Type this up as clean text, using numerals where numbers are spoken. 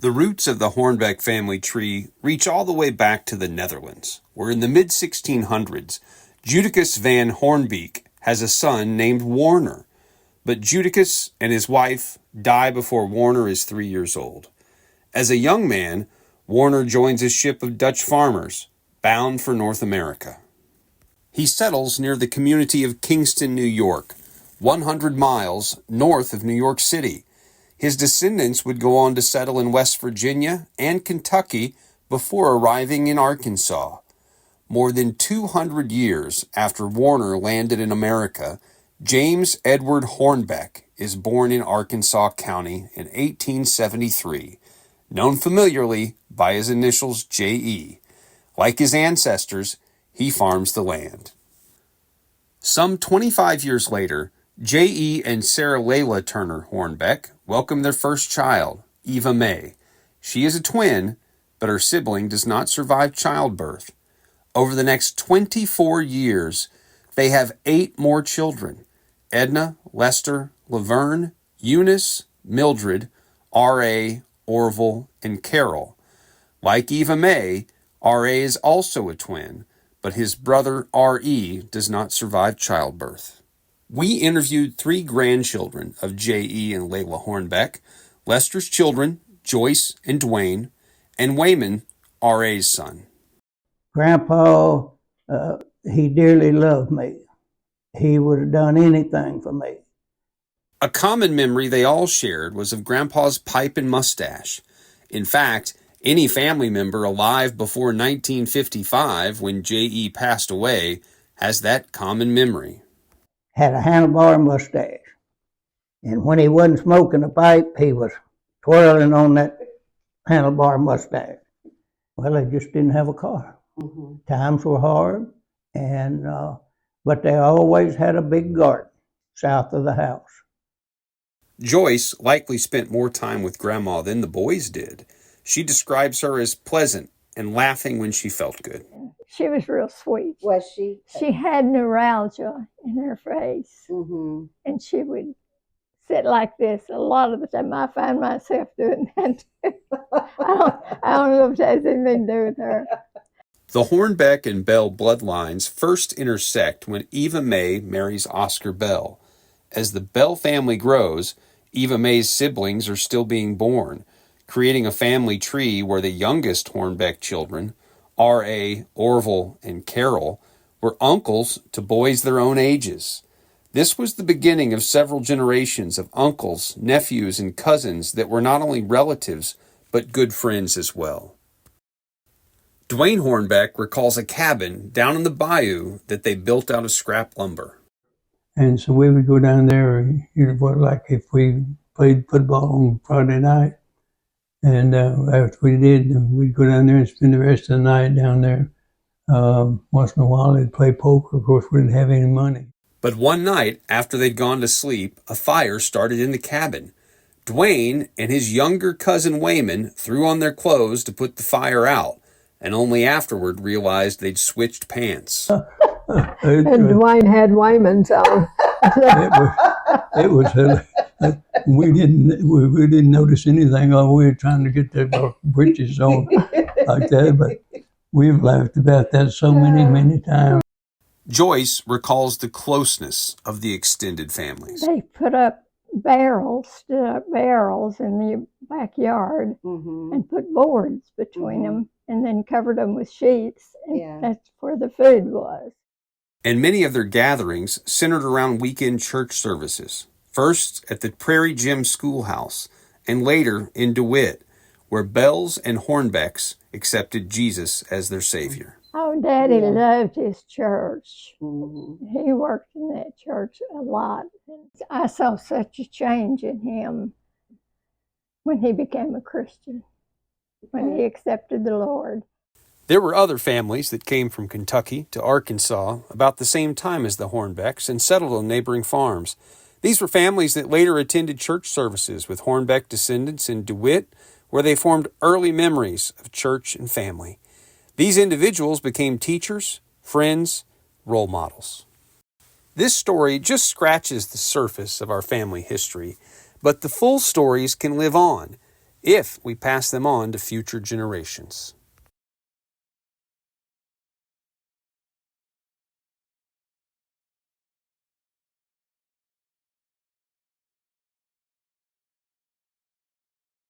The roots of the Hornbeck family tree reach all the way back to the Netherlands, where in the mid-1600s, Judicus van Hornbeck has a son named Warner, but Judicus and his wife die before Warner is 3 years old. As a young man, Warner joins a ship of Dutch farmers bound for North America. He settles near the community of Kingston, New York, 100 miles north of New York City. His descendants would go on to settle in West Virginia and Kentucky before arriving in Arkansas. More than 200 years after Warner landed in America, James Edward Hornbeck is born in Arkansas County in 1873, known familiarly by his initials J.E. Like his ancestors, he farms the land. Some 25 years later, J.E. and Sarah Layla Turner Hornbeck welcome their first child, Eva May. She is a twin, but her sibling does not survive childbirth. Over the next 24 years, they have 8 more children: Edna, Lester, Laverne, Eunice, Mildred, R.A., Orville, and Carol. Like Eva May, R.A. is also a twin, but his brother R.E. does not survive childbirth. We interviewed 3 grandchildren of J.E. and Layla Hornbeck, Lester's children, Joyce and Dwayne, and Wayman, R.A.'s son. Grandpa, he dearly loved me. He would have done anything for me. A common memory they all shared was of Grandpa's pipe and mustache. In fact, any family member alive before 1955, when J.E. passed away, has that common memory. Had a handlebar mustache. And when he wasn't smoking a pipe, he was twirling on that handlebar mustache. Well, they just didn't have a car. Mm-hmm. Times were hard, and but they always had a big garden south of the house. Joyce likely spent more time with Grandma than the boys did. She describes her as pleasant and laughing when she felt good. She was real sweet. Was she? She had neuralgia in her face, mm-hmm. and she would sit like this a lot of the time. I find myself doing that too. I don't know if it has anything to do with her. The Hornbeck and Bell bloodlines first intersect when Eva May marries Oscar Bell. As the Bell family grows, Eva May's siblings are still being born, creating a family tree where the youngest Hornbeck children, R.A., Orville, and Carol, were uncles to boys their own ages. This was the beginning of several generations of uncles, nephews, and cousins that were not only relatives, but good friends as well. Dwayne Hornbeck recalls a cabin down in the bayou that they built out of scrap lumber. And so we would go down there, like if we played football on Friday night, and after we did, we'd go down there and spend the rest of the night down there. Once in a while, they'd play poker. Of course, we didn't have any money. But one night, after they'd gone to sleep, a fire started in the cabin. Dwayne and his younger cousin Wayman threw on their clothes to put the fire out, and only afterward realized they'd switched pants. And Dwayne had Wayman's on. We didn't notice anything. We were trying to get their britches on like that, but we've laughed about that so many times. Joyce recalls the closeness of the extended families. They put up stood up barrels in the backyard, mm-hmm. and put boards between, mm-hmm. them, and then covered them with sheets, and that's where the food was. And many of their gatherings centered around weekend church services, first at the Prairie Gym Schoolhouse, and later in DeWitt, where Bells and Hornbecks accepted Jesus as their Savior. Oh, Daddy loved his church. Mm-hmm. He worked in that church a lot. I saw such a change in him when he became a Christian, when he accepted the Lord. There were other families that came from Kentucky to Arkansas about the same time as the Hornbecks and settled on neighboring farms. These were families that later attended church services with Hornbeck descendants in DeWitt, where they formed early memories of church and family. These individuals became teachers, friends, role models. This story just scratches the surface of our family history, but the full stories can live on. if we pass them on to future generations.